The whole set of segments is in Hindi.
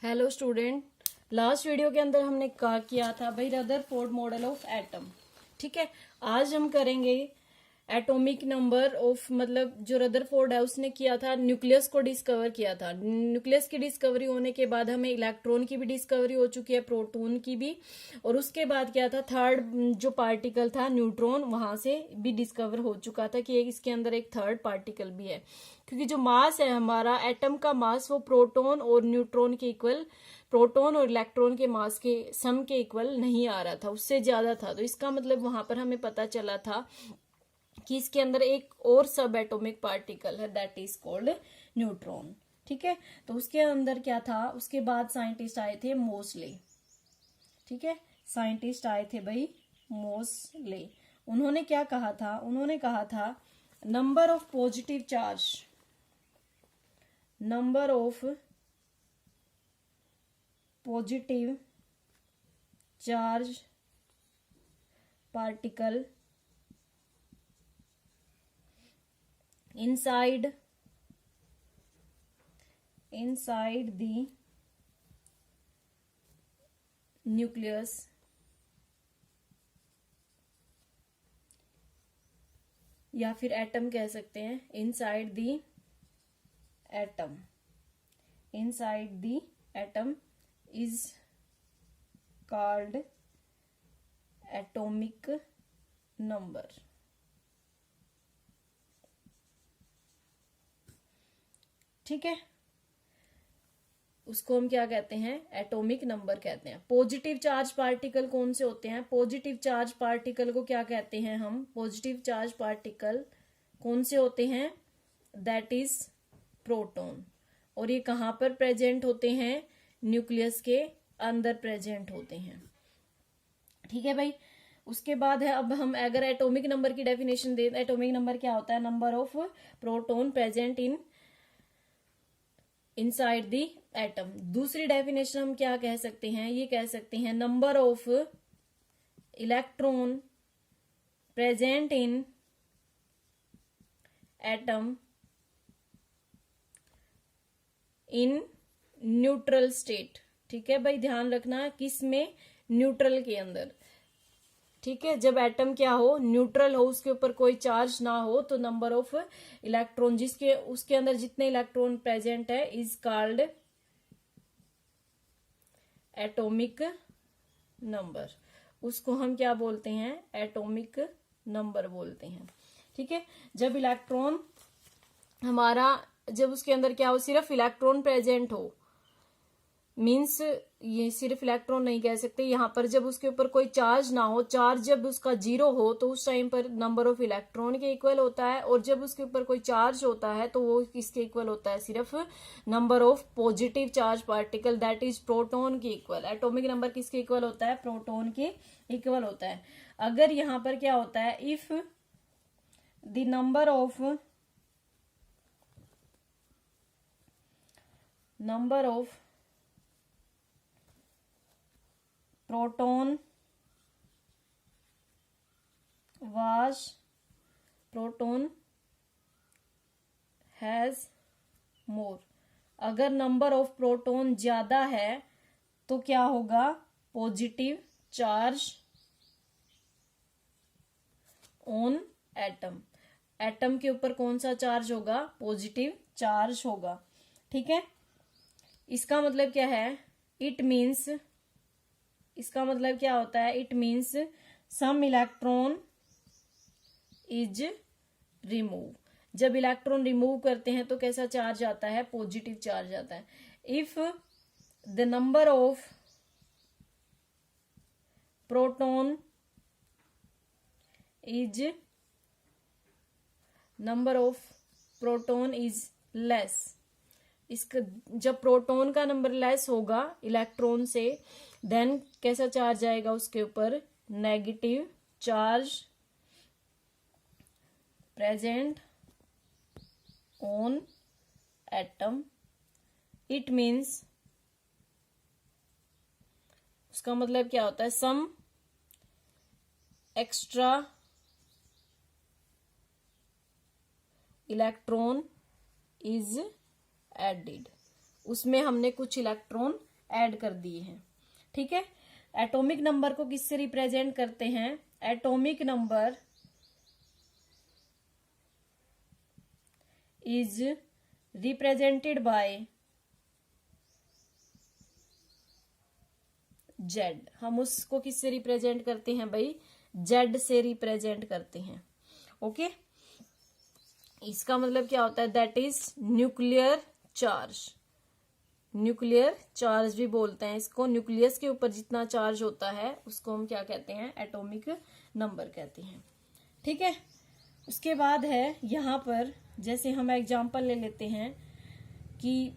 हेलो स्टूडेंट, लास्ट वीडियो के अंदर हमने कहा किया था भाई रदरफोर्ड मॉडल ऑफ एटम। ठीक है, आज हम करेंगे एटॉमिक नंबर ऑफ, मतलब जो रदरफोर्ड है उसने किया था, न्यूक्लियस को डिस्कवर किया था। न्यूक्लियस की डिस्कवरी होने के बाद हमें इलेक्ट्रॉन की भी डिस्कवरी हो चुकी है, प्रोटॉन की भी, और उसके बाद क्या था, थर्ड जो पार्टिकल था न्यूट्रॉन, वहां से भी डिस्कवर हो चुका था कि इसके अंदर एक थर्ड पार्टिकल भी है। क्योंकि जो मास है हमारा एटम का मास, वो प्रोटॉन और न्यूट्रॉन के इक्वल, प्रोटॉन और इलेक्ट्रॉन के मास के सम के इक्वल नहीं आ रहा था, उससे ज्यादा था। तो इसका मतलब वहां पर हमें पता चला था कि इसके अंदर एक और सब एटॉमिक पार्टिकल है, दैट इज कॉल्ड न्यूट्रॉन। ठीक है, तो उसके अंदर क्या था, उसके बाद साइंटिस्ट आए थे मोस्ले। ठीक है, साइंटिस्ट आए थे भाई मोस्ले। उन्होंने क्या कहा था, उन्होंने कहा था number of positive charge, number of positive charge particle inside the nucleus या फिर एटम कह सकते हैं, inside the atom is called atomic number। ठीक है, उसको हम क्या कहते हैं, एटॉमिक नंबर कहते हैं। पॉजिटिव चार्ज पार्टिकल कौन से होते हैं, पॉजिटिव चार्ज पार्टिकल को क्या कहते हैं हम, पॉजिटिव चार्ज पार्टिकल कौन से होते हैं, दैट इज प्रोटॉन। और ये कहाँ पर प्रेजेंट होते हैं, न्यूक्लियस के अंदर प्रेजेंट होते हैं। ठीक है भाई, उसके बाद है, अब हम अगर एटॉमिक नंबर की डेफिनेशन दें, एटॉमिक नंबर क्या होता है, number of proton present inside the atom. दूसरी डेफिनेशन हम क्या कह सकते हैं, ये कह सकते हैं number of electron present in atom in neutral state. ठीक है भाई, ध्यान रखना किस में, न्यूट्रल के अंदर। ठीक है, जब एटम क्या हो, न्यूट्रल हो, उसके ऊपर कोई चार्ज ना हो, तो नंबर ऑफ इलेक्ट्रॉन जिसके उसके अंदर जितने इलेक्ट्रॉन प्रेजेंट है इज कॉल्ड एटॉमिक नंबर। उसको हम क्या बोलते हैं, एटॉमिक नंबर बोलते हैं। ठीक है, जब इलेक्ट्रॉन हमारा, जब उसके अंदर क्या हो, सिर्फ इलेक्ट्रॉन प्रेजेंट हो, मीन्स ये सिर्फ इलेक्ट्रॉन नहीं कह सकते यहाँ पर, जब उसके ऊपर कोई चार्ज ना हो, चार्ज जब उसका जीरो हो तो उस टाइम पर नंबर ऑफ इलेक्ट्रॉन के इक्वल होता है, और जब उसके ऊपर कोई चार्ज होता है तो वो किसके इक्वल होता है, सिर्फ number of positive charge particle, that is proton के इक्वल। एटॉमिक नंबर किसके इक्वल होता है, प्रोटॉन के इक्वल होता है। अगर यहाँ पर क्या होता है, if the number of proton has more, अगर नंबर ऑफ प्रोटॉन ज्यादा है तो क्या होगा, positive charge on atom. Atom के ऊपर कौन सा चार्ज होगा, पॉजिटिव चार्ज होगा। ठीक है, इसका मतलब क्या है, इट मीन्स, इसका मतलब क्या होता है, it means some electron is remove. जब इलेक्ट्रॉन रिमूव करते हैं तो कैसा चार्ज आता है, पॉजिटिव चार्ज आता है। If the number of proton is less, इसका जब प्रोटॉन का नंबर लेस होगा इलेक्ट्रॉन से, देन कैसा चार्ज आएगा उसके ऊपर, negative charge present on atom. It means, उसका मतलब क्या होता है, some extra electron is added, उसमें हमने कुछ इलेक्ट्रॉन ऐड कर दिए हैं। ठीक है, एटॉमिक नंबर को किससे रिप्रेजेंट करते हैं? Atomic number is represented by Z. हम उसको किससे रिप्रेजेंट करते हैं भाई? जेड से रिप्रेजेंट करते हैं। ओके, इसका मतलब क्या होता है? That is nuclear charge. Nuclear charge भी बोलते हैं इसको। न्यूक्लियस के ऊपर जितना चार्ज होता है उसको हम क्या कहते हैं? एटॉमिक नंबर कहते हैं। ठीक है, उसके बाद है यहाँ पर, जैसे हम एग्जांपल ले लेते हैं कि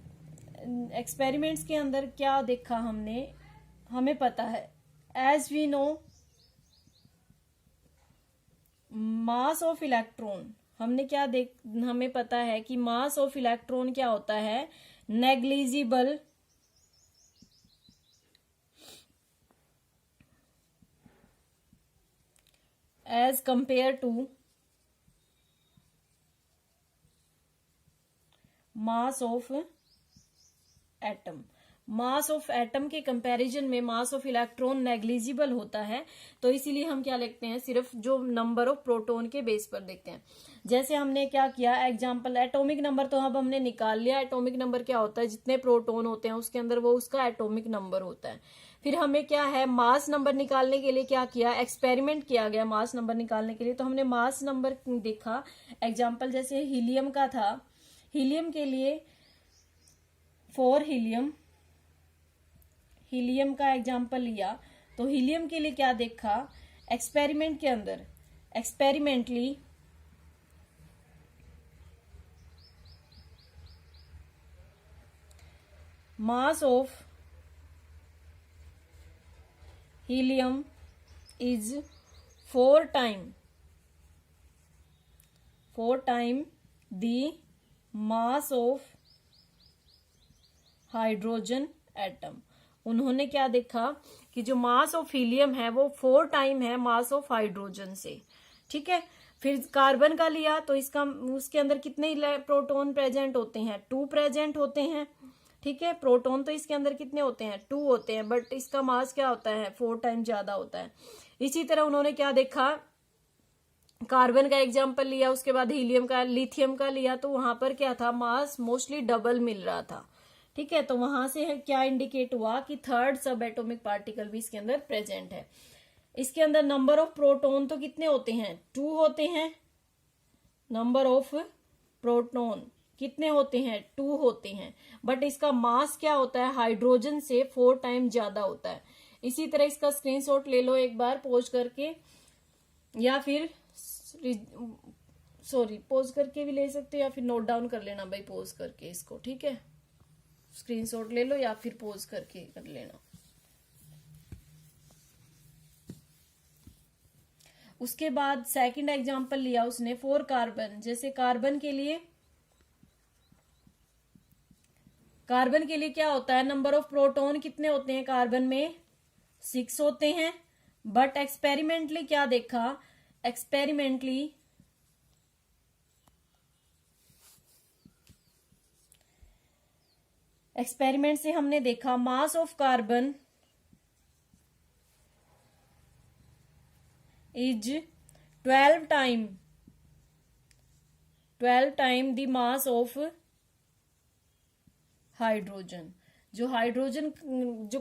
एक्सपेरिमेंट्स के अंदर क्या देखा हमने, हमें पता है as we know mass of electron, हमें पता है कि मास ऑफ इलेक्ट्रॉन क्या होता है? Negligible as compare to mass of atom. Mass of atom के कंपैरिजन में मास ऑफ इलेक्ट्रॉन नेग्लिजिबल होता है, तो इसीलिए हम क्या लिखते हैं? सिर्फ जो नंबर ऑफ प्रोटॉन के बेस पर देखते हैं। जैसे हमने क्या किया एग्जांपल, एटॉमिक नंबर तो अब हमने निकाल लिया। एटॉमिक नंबर क्या होता है? जितने प्रोटॉन होते हैं उसके अंदर वो उसका एटॉमिक नंबर होता है। फिर हमें क्या है? मास नंबर निकालने के लिए क्या किया? एक्सपेरिमेंट किया गया मास नंबर निकालने के लिए। तो हमने मास नंबर देखा। एग्जाम्पल जैसे हीलियम का था, हीलियम के लिए 4 हीलियम का एग्जाम्पल लिया, तो हीलियम के लिए क्या देखा? एक्सपेरिमेंट के अंदर experimentally mass of helium is 4 time the mass of hydrogen atom. उन्होंने क्या देखा कि जो मास ऑफ हीलियम है वो 4 टाइम है मास ऑफ हाइड्रोजन से। ठीक है, फिर कार्बन का लिया तो उसके अंदर कितने प्रोटॉन प्रेजेंट होते हैं? 2 प्रेजेंट होते हैं। ठीक है, प्रोटॉन तो इसके अंदर कितने होते हैं? 2 होते हैं, बट इसका मास क्या होता है? 4 टाइम ज्यादा होता है। इसी तरह उन्होंने क्या देखा? कार्बन का एग्जाम्पल लिया, उसके बाद हीलियम का, लिथियम का लिया, तो वहां पर क्या था? मास मोस्टली डबल मिल रहा था। ठीक है, तो वहां से क्या इंडिकेट हुआ कि 3rd सब एटॉमिक पार्टिकल भी इसके अंदर प्रेजेंट है। इसके अंदर नंबर ऑफ प्रोटॉन तो कितने होते हैं? 2 होते हैं। नंबर ऑफ प्रोटॉन कितने होते हैं? 2 होते हैं, बट इसका मास क्या होता है? हाइड्रोजन से 4 टाइम ज्यादा होता है। इसी तरह इसका स्क्रीनशॉट ले लो एक बार पॉज करके, या फिर पॉज करके भी ले सकते हो, या फिर नोट डाउन कर लेना भाई पॉज करके इसको। ठीक है, स्क्रीनशॉट ले लो या फिर पॉज करके कर लेना। उसके बाद सेकंड एग्जांपल लिया उसने 4 कार्बन। जैसे कार्बन के लिए क्या होता है? नंबर ऑफ प्रोटॉन कितने होते हैं कार्बन में? 6 होते हैं, बट एक्सपेरिमेंटली क्या देखा? एक्सपेरिमेंट से हमने देखा mass of carbon is 12 time the mass of hydrogen. जो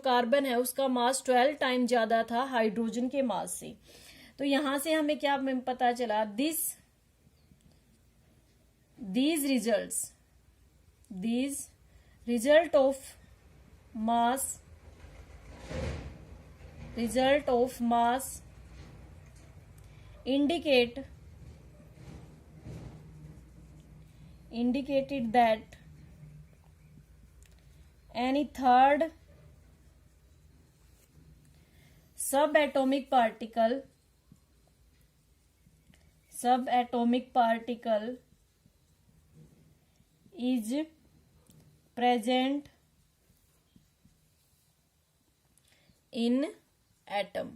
कार्बन है उसका मास 12 टाइम ज्यादा था हाइड्रोजन के मास से। तो यहां से हमें क्या पता चला? these result of mass indicated that any 3rd subatomic particle is present in atom।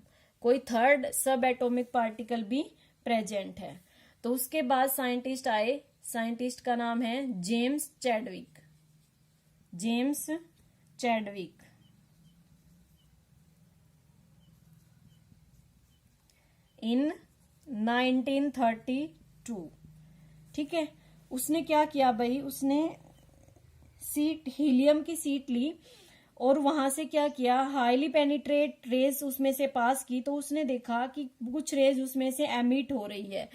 कोई 3rd सब एटॉमिक पार्टिकल भी प्रेजेंट है। तो उसके बाद साइंटिस्ट आए, साइंटिस्ट का नाम है जेम्स चैडविक। इन 1932। ठीक है, उसने क्या किया भाई, उसने सीट, हीलियम की सीट ली और वहां से क्या किया, हाईली पेनिट्रेट रेज उसमें से पास की, तो उसने देखा कि कुछ रेज उसमें से एमिट हो रही है,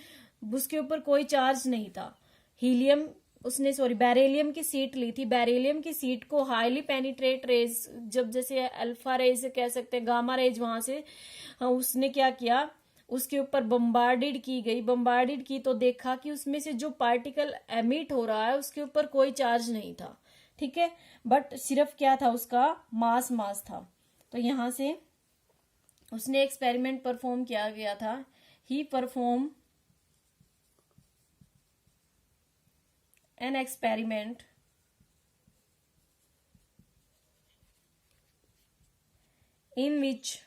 उसके ऊपर कोई चार्ज नहीं था। हीलियम उसने बेरिलियम की सीट ली थी, बेरिलियम की सीट को हाईली पेनिट्रेट रेज, जब जैसे अल्फा रेज कह सकते हैं, गामा रेज, वहां से उसने क्या किया, उसके ऊपर बम्बार्डेड की गई, बम्बार्डेड की तो देखा कि उसमें से जो पार्टिकल एमिट हो रहा है उसके ऊपर कोई चार्ज नहीं था। ठीक है, बट सिर्फ क्या था, उसका मास था। तो यहां से उसने एक्सपेरिमेंट परफॉर्म किया गया था, ही perform an experiment in which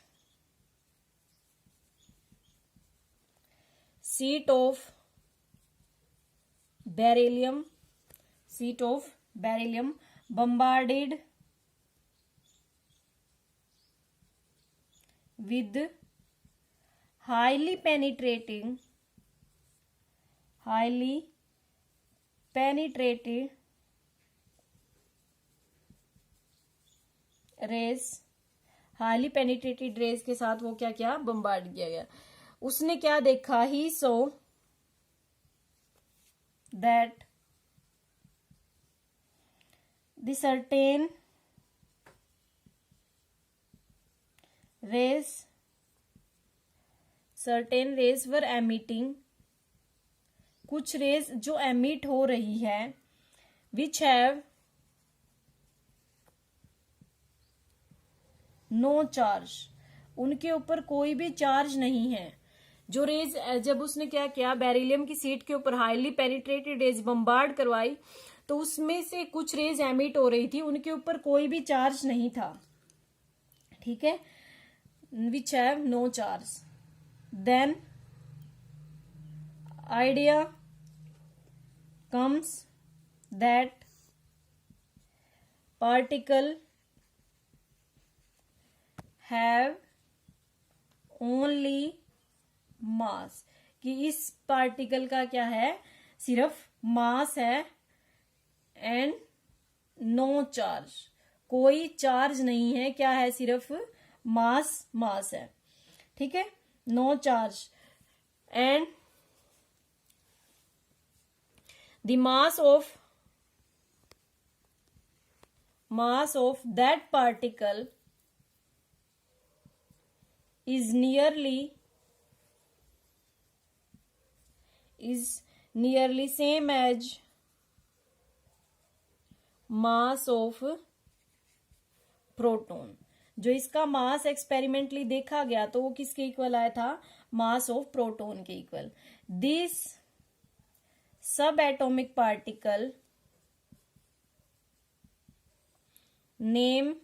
sheet of beryllium bombarded with highly penetrated rays, highly penetrated rays के साथ वो क्या क्या बम्बार्ड किया गया। उसने क्या देखा, he saw that the certain rays were emitting, कुछ रेज जो एमिट हो रही है, विच हैव नो चार्ज, उनके ऊपर कोई भी चार्ज नहीं है। जो रेज, जब उसने क्या किया, बेरिलियम की सीट के ऊपर हाईली पेनिट्रेटेड रेज बम्बार्ड करवाई, तो उसमें से कुछ रेज एमिट हो रही थी, उनके ऊपर कोई भी चार्ज नहीं था। ठीक है, which have no charge. Then idea comes that particle have only mass, कि इस पार्टिकल का क्या है, सिर्फ मास है, एंड नो चार्ज, कोई चार्ज नहीं है, क्या है, सिर्फ मास है। ठीक है, no charge, and the mass of that particle is nearly same as mass of proton. जो इसका मास एक्सपेरिमेंटली देखा गया तो वो किसके इक्वल आया था, मास ऑफ प्रोटॉन के equal. This subatomic particle name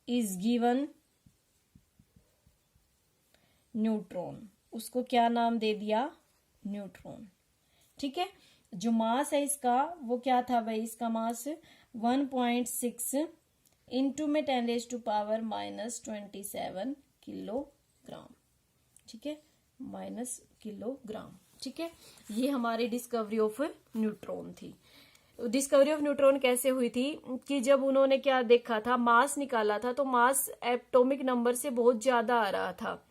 is given neutron, उसको क्या नाम दे दिया, न्यूट्रॉन। ठीक है, जो मास है इसका वो क्या था भाई, इसका मास 1.6 इंटू में 10⁻⁻27 किलोग्राम। ठीक है, माइनस किलोग्राम। ठीक है, ये हमारी डिस्कवरी ऑफ न्यूट्रॉन थी। डिस्कवरी ऑफ न्यूट्रॉन कैसे हुई थी, कि जब उन्होंने क्या देखा था, मास निकाला था, तो मास एटॉमिक नंबर से बहुत ज्यादा आ रहा था।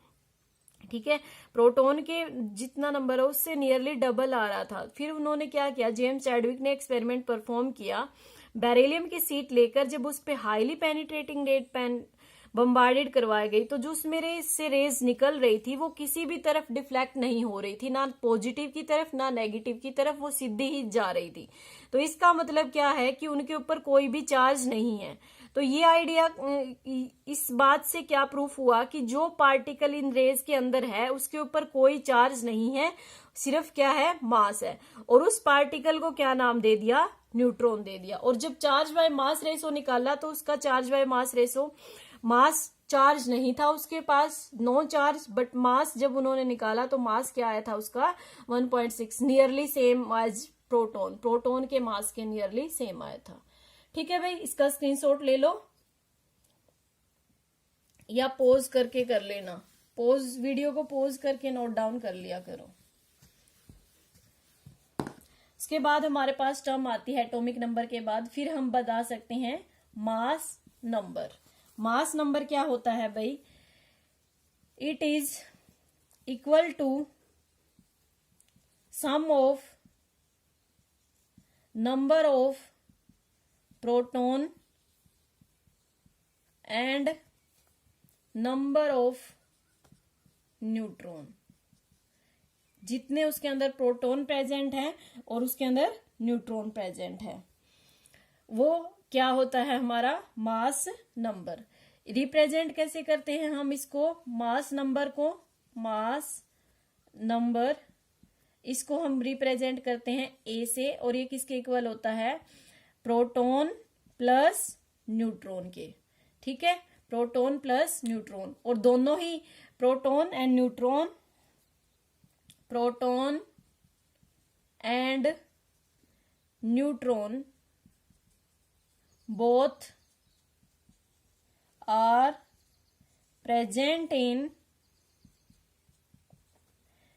ठीक है, प्रोटॉन के जितना नंबर है उससे नियरली डबल आ रहा था। फिर उन्होंने क्या किया, जेम्स चैडविक ने एक्सपेरिमेंट परफॉर्म किया, बेरिलियम की सीट लेकर जब उस पे हाईली पेनिट्रेटिंग रेड बम्बार्डेड करवाई गई, तो जो उसमें से रेज निकल रही थी वो किसी भी तरफ डिफ्लेक्ट नहीं हो रही थी, ना पॉजिटिव की तरफ ना नेगेटिव की तरफ, वो सीधी ही जा रही थी। तो इसका मतलब क्या है कि उनके ऊपर कोई भी चार्ज नहीं है। तो ये आइडिया, इस बात से क्या प्रूफ हुआ कि जो पार्टिकल इन रेज के अंदर है उसके ऊपर कोई चार्ज नहीं है, सिर्फ क्या है, मास है। और उस पार्टिकल को क्या नाम दे दिया, न्यूट्रॉन दे दिया। और जब चार्ज बाय मास रेशो निकाला तो उसका charge by mass ratio, mass charge नहीं था उसके पास, नो चार्ज, बट मास जब उन्होंने निकाला तो मास क्या आया था उसका 1.6, nearly same as proton, proton के मास के नियरली सेम आया था। ठीक है भाई, इसका स्क्रीनशॉट ले लो या पॉज करके कर लेना। वीडियो को पॉज करके नोट डाउन कर लिया करो। उसके बाद हमारे पास टर्म आती है एटॉमिक नंबर के बाद, फिर हम बता सकते हैं मास नंबर। मास नंबर क्या होता है भाई? It is equal to sum of number of proton and number of neutron. जितने उसके अंदर प्रोटॉन प्रेजेंट है और उसके अंदर न्यूट्रॉन प्रेजेंट है, वो क्या होता है हमारा मास नंबर। रिप्रेजेंट कैसे करते हैं हम इसको? मास नंबर को, मास नंबर इसको हम रिप्रेजेंट करते हैं ए से, और ये किसके इक्वल होता है? प्रोटॉन प्लस न्यूट्रॉन के। ठीक है, प्रोटॉन प्लस न्यूट्रॉन, और दोनों ही proton and neutron, proton and neutron both are present in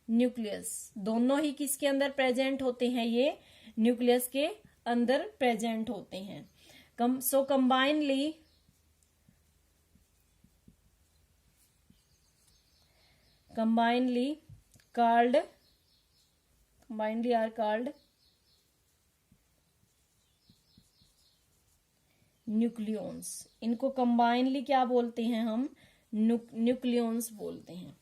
nucleus. दोनों ही किसके अंदर प्रेजेंट होते हैं? ये न्यूक्लियस के अंदर प्रेजेंट होते हैं। सो कंबाइनली are called न्यूक्लियॉन्स। इनको कंबाइनली क्या बोलते हैं हम? न्यूक्लियॉन्स बोलते हैं।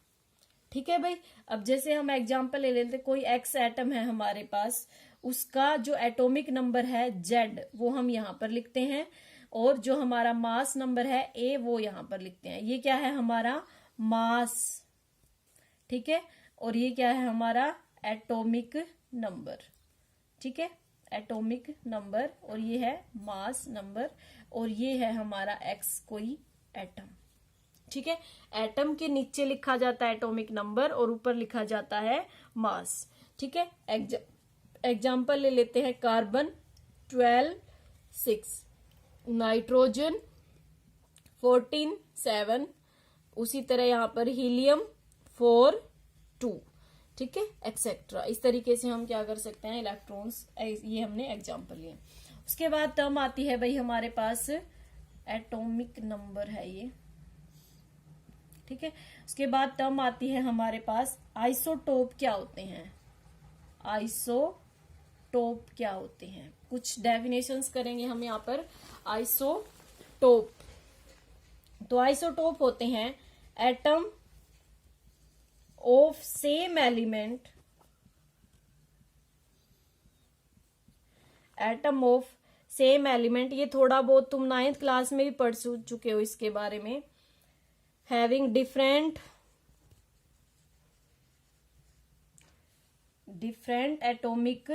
ठीक है भाई। अब जैसे हम एग्जांपल ले लेते, कोई एक्स एटम है हमारे पास, उसका जो एटॉमिक नंबर है जेड, वो हम यहां पर लिखते हैं, और जो हमारा मास नंबर है ए, वो यहां पर लिखते हैं। ये क्या है? हमारा मास। ठीक है, और ये क्या है? हमारा एटॉमिक नंबर। ठीक है, एटॉमिक नंबर, और ये है मास नंबर, और ये है हमारा एक्स कोई एटम। ठीक है, एटम के नीचे लिखा जाता है एटॉमिक नंबर और ऊपर लिखा जाता है मास। ठीक है, एग्जाम्पल ले लेते हैं। कार्बन 12 6, नाइट्रोजन 14 7, उसी तरह यहां पर हीलियम 4 2। ठीक है, एक्सेट्रा। इस तरीके से हम क्या कर सकते हैं? इलेक्ट्रॉन्स, ये हमने एग्जाम्पल लिए। उसके बाद टर्म आती है भाई हमारे पास एटॉमिक नंबर है ये। ठीक है, उसके बाद टर्म आती है हमारे पास आइसोटोप। क्या होते हैं आइसोटोप? क्या होते हैं? कुछ डेफिनेशंस करेंगे हम यहाँ पर। आइसोटोप, तो आइसोटोप होते हैं atom of same element, atom of same element. ये थोड़ा बहुत तुम 9th क्लास में भी पढ़ चुके हो इसके बारे में। Having different atomic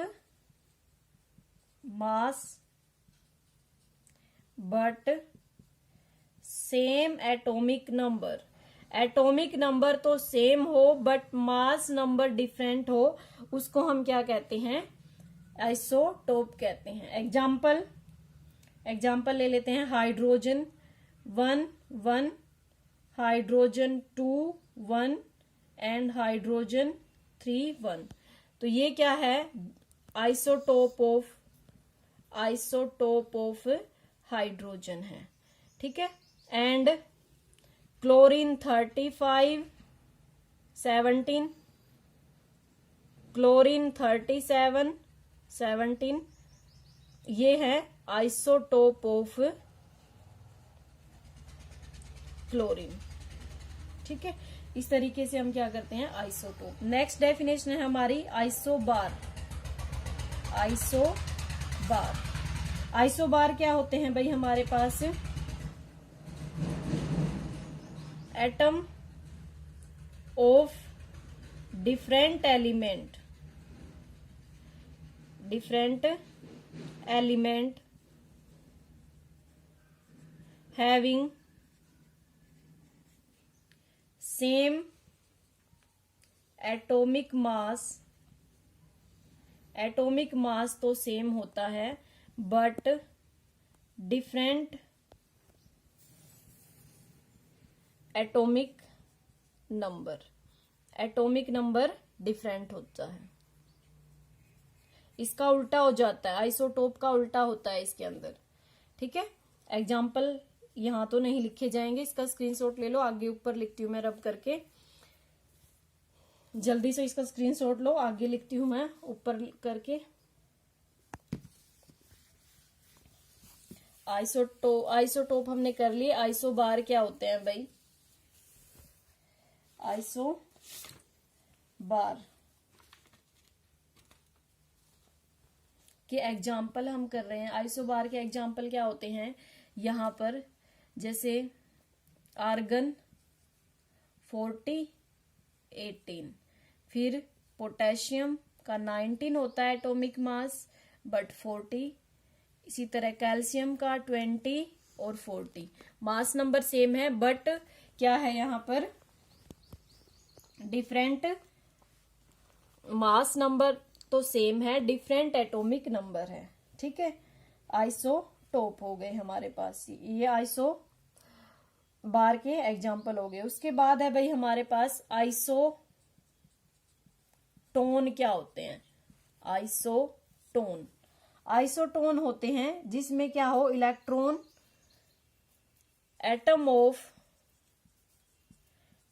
mass but same atomic number. Atomic number तो सेम हो बट मास नंबर डिफरेंट हो, उसको हम क्या कहते हैं? आइसोटोप कहते हैं। एग्जाम्पल ले लेते हैं। Hydrogen 1 1, hydrogen 2 1, and hydrogen 3 1। तो ये क्या है? आइसोटोप ऑफ हाइड्रोजन है। ठीक है, एंड क्लोरीन 35 17, क्लोरीन 37 17, ये है आइसोटोप ऑफ क्लोरीन। ठीक है, इस तरीके से हम क्या करते हैं? आइसोटोप। नेक्स्ट डेफिनेशन है हमारी आइसोबार। आइसोबार क्या होते हैं भाई हमारे पास? Atom of different element having same atomic mass तो सेम होता है but different atomic number, atomic number different होता है। इसका उल्टा हो जाता है, आइसोटोप का उल्टा होता है इसके अंदर। ठीक है, एग्जाम्पल यहां तो नहीं लिखे जाएंगे, इसका स्क्रीनशॉट ले लो, आगे ऊपर लिखती हूँ मैं रब करके, जल्दी से इसका स्क्रीनशॉट लो, आगे लिखती हूँ मैं ऊपर करके। आइसोटोप हमने कर लिए। आइसो बार क्या होते हैं भाई? आइसो बार के एग्जाम्पल हम कर रहे हैं। आइसो बार के एग्जाम्पल क्या होते हैं? यहां पर जैसे आर्गन 40 18, फिर पोटेशियम का 19 होता है एटॉमिक मास बट 40, इसी तरह कैल्शियम का 20 और 40। मास नंबर सेम है बट क्या है यहाँ पर? डिफरेंट मास नंबर तो सेम है, डिफरेंट एटॉमिक नंबर है। ठीक है, आइसोटोप हो गए हमारे पास, ये आइसो बार के एग्जाम्पल हो गए। उसके बाद है भाई हमारे पास आइसोटोन। क्या होते हैं आइसोटोन? आइसोटोन होते हैं जिसमें क्या हो? Electron atom of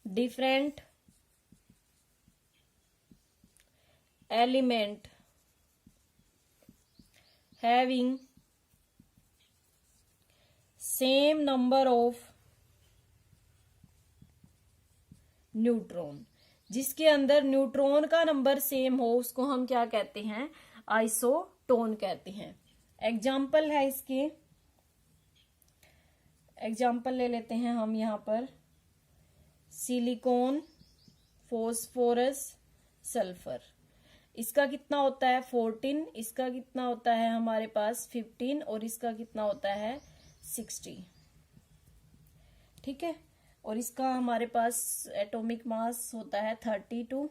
different element having same number of neutron. जिसके अंदर न्यूट्रॉन का नंबर सेम हो उसको हम क्या कहते हैं? आइसोटोन कहते हैं। एग्जाम्पल है इसके, एग्जाम्पल ले लेते हैं हम यहाँ पर, सिलिकॉन, फॉस्फोरस, सल्फर। इसका कितना होता है? 14, इसका कितना होता है हमारे पास? 15, और इसका कितना होता है? 60। ठीक है, और इसका हमारे पास एटॉमिक मास होता है 32,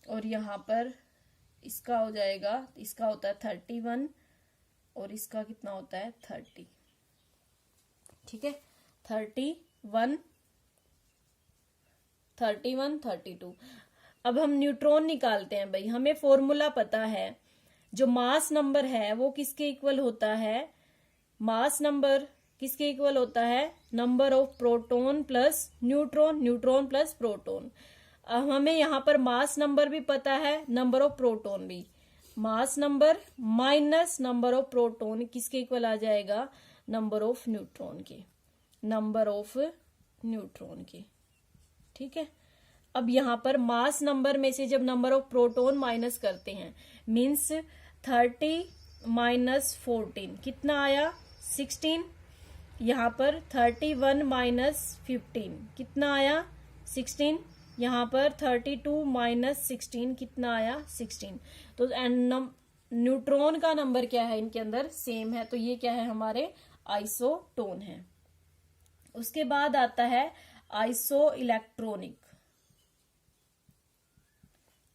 और यहाँ पर इसका हो जाएगा, इसका होता है 31, और इसका कितना होता है? 30। ठीक है, 31, 32। अब हम न्यूट्रॉन निकालते हैं भाई। हमें फॉर्मूला पता है, जो मास नंबर है वो किसके इक्वल होता है? मास नंबर किसके इक्वल होता है? Number of proton plus neutron, neutron plus proton. अब हमें यहाँ पर मास नंबर भी पता है, नंबर ऑफ प्रोटॉन भी। Mass number minus number of proton किसके इक्वल आ जाएगा? नंबर ऑफ न्यूट्रॉन के, नंबर ऑफ न्यूट्रॉन के। ठीक है, अब यहाँ पर मास नंबर में से जब नंबर ऑफ प्रोटॉन माइनस करते हैं, मीन्स 30 माइनस 14 कितना आया? 16। यहाँ पर 31 माइनस 15 कितना आया? 16। यहाँ पर 32 माइनस 16 कितना आया? 16। तो न्यूट्रॉन का नंबर क्या है? इनके अंदर सेम है, तो ये क्या है? हमारे आइसोटोन है। उसके बाद आता है आइसो इलेक्ट्रॉनिक।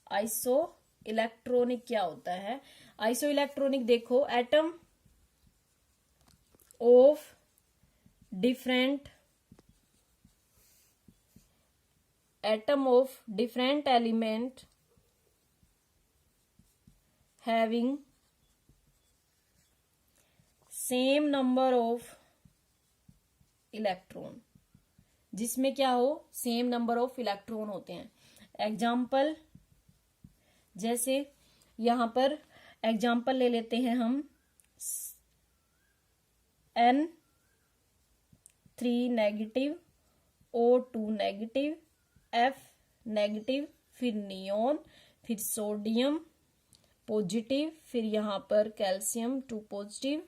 आइसो इलेक्ट्रॉनिक क्या होता है? आइसो इलेक्ट्रॉनिक देखो, atom of different element having same number of electron. जिसमें क्या हो? सेम नंबर ऑफ इलेक्ट्रॉन होते हैं। एग्जाम्पल, जैसे यहां पर एग्जाम्पल ले लेते हैं हम, N3 negative, O2 negative, F negative, फिर नियोन, फिर सोडियम पॉजिटिव, फिर यहां पर कैल्शियम 2 पॉजिटिव।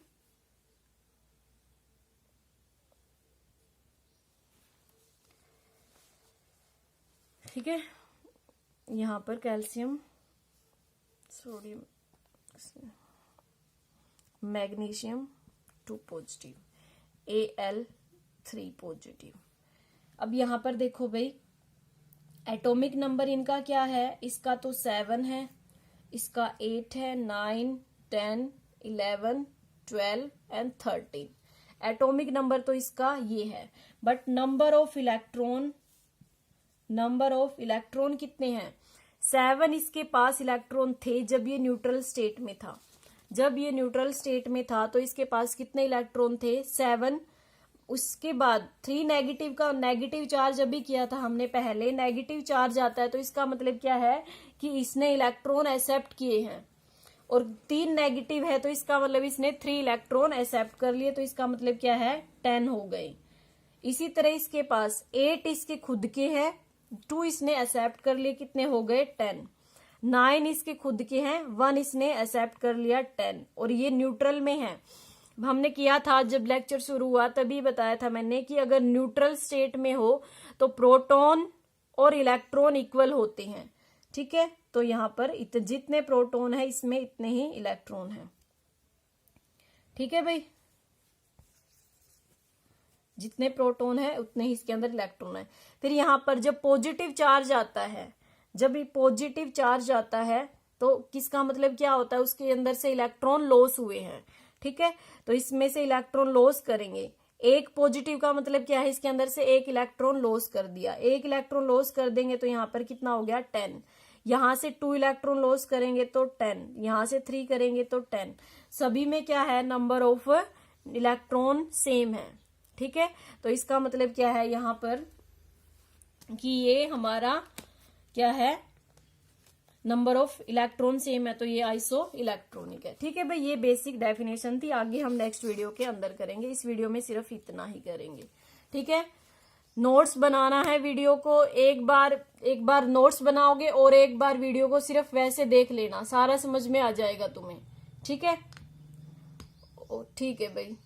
ठीक है, यहां पर calcium, sodium, magnesium 2 positive, Al3 positive. अब यहां पर देखो भाई, एटॉमिक नंबर इनका क्या है? इसका तो 7 है, इसका 8 है, 9, 10, 11, 12 एंड 13। एटॉमिक नंबर तो इसका ये है, बट नंबर ऑफ इलेक्ट्रॉन कितने हैं? 7 इसके पास इलेक्ट्रॉन थे जब ये न्यूट्रल स्टेट में था। जब ये न्यूट्रल स्टेट में था तो इसके पास कितने इलेक्ट्रॉन थे? 7। उसके बाद 3 नेगेटिव का नेगेटिव चार्ज अभी किया था हमने पहले, नेगेटिव चार्ज आता है तो इसका मतलब क्या है कि इसने इलेक्ट्रॉन एक्सेप्ट किए हैं, और 3 नेगेटिव है तो इसका मतलब इसने 3 इलेक्ट्रॉन एक्सेप्ट कर लिए, तो इसका मतलब क्या है? 10 हो गए। इसी तरह इसके पास 8 इसके खुद के हैं, 2 इसने एक्सेप्ट कर लिए, कितने हो गए? 10। 9 इसके खुद के हैं, 1 इसने एक्सेप्ट कर लिया, 10। और ये न्यूट्रल में है। हमने किया था जब लेक्चर शुरू हुआ तभी बताया था मैंने कि अगर न्यूट्रल स्टेट में हो तो प्रोटॉन और इलेक्ट्रॉन इक्वल होते हैं, ठीक है। तो यहाँ पर जितने प्रोटॉन है इसमें इतने ही इलेक्ट्रॉन है, ठीक है भाई। जितने प्रोटॉन है उतने ही इसके अंदर इलेक्ट्रॉन है। फिर यहाँ पर जब पॉजिटिव चार्ज आता है, जब ये पॉजिटिव चार्ज आता है तो किसका मतलब क्या होता है? उसके अंदर से इलेक्ट्रॉन लॉस हुए हैं, ठीक है। तो इसमें से इलेक्ट्रॉन लॉस करेंगे। एक पॉजिटिव का मतलब क्या है? इसके अंदर से एक इलेक्ट्रॉन लॉस कर दिया, एक इलेक्ट्रॉन लॉस कर देंगे तो यहाँ पर कितना हो गया? 10। यहां से 2 इलेक्ट्रॉन लॉस करेंगे तो 10, यहां से 3 करेंगे तो 10। सभी में क्या है? नंबर ऑफ इलेक्ट्रॉन सेम है, ठीक है। तो इसका मतलब क्या है यहाँ पर कि ये हमारा क्या है? नंबर ऑफ इलेक्ट्रॉन सेम है, तो ये आइसो इलेक्ट्रॉनिक है, ठीक है भाई। ये बेसिक डेफिनेशन थी, आगे हम नेक्स्ट वीडियो के अंदर करेंगे। इस वीडियो में सिर्फ इतना ही करेंगे, ठीक है। नोट्स बनाना है वीडियो को, एक बार नोट्स बनाओगे और एक बार वीडियो को सिर्फ वैसे देख लेना, सारा समझ में आ जाएगा तुम्हें, ठीक है। ठीक है भाई।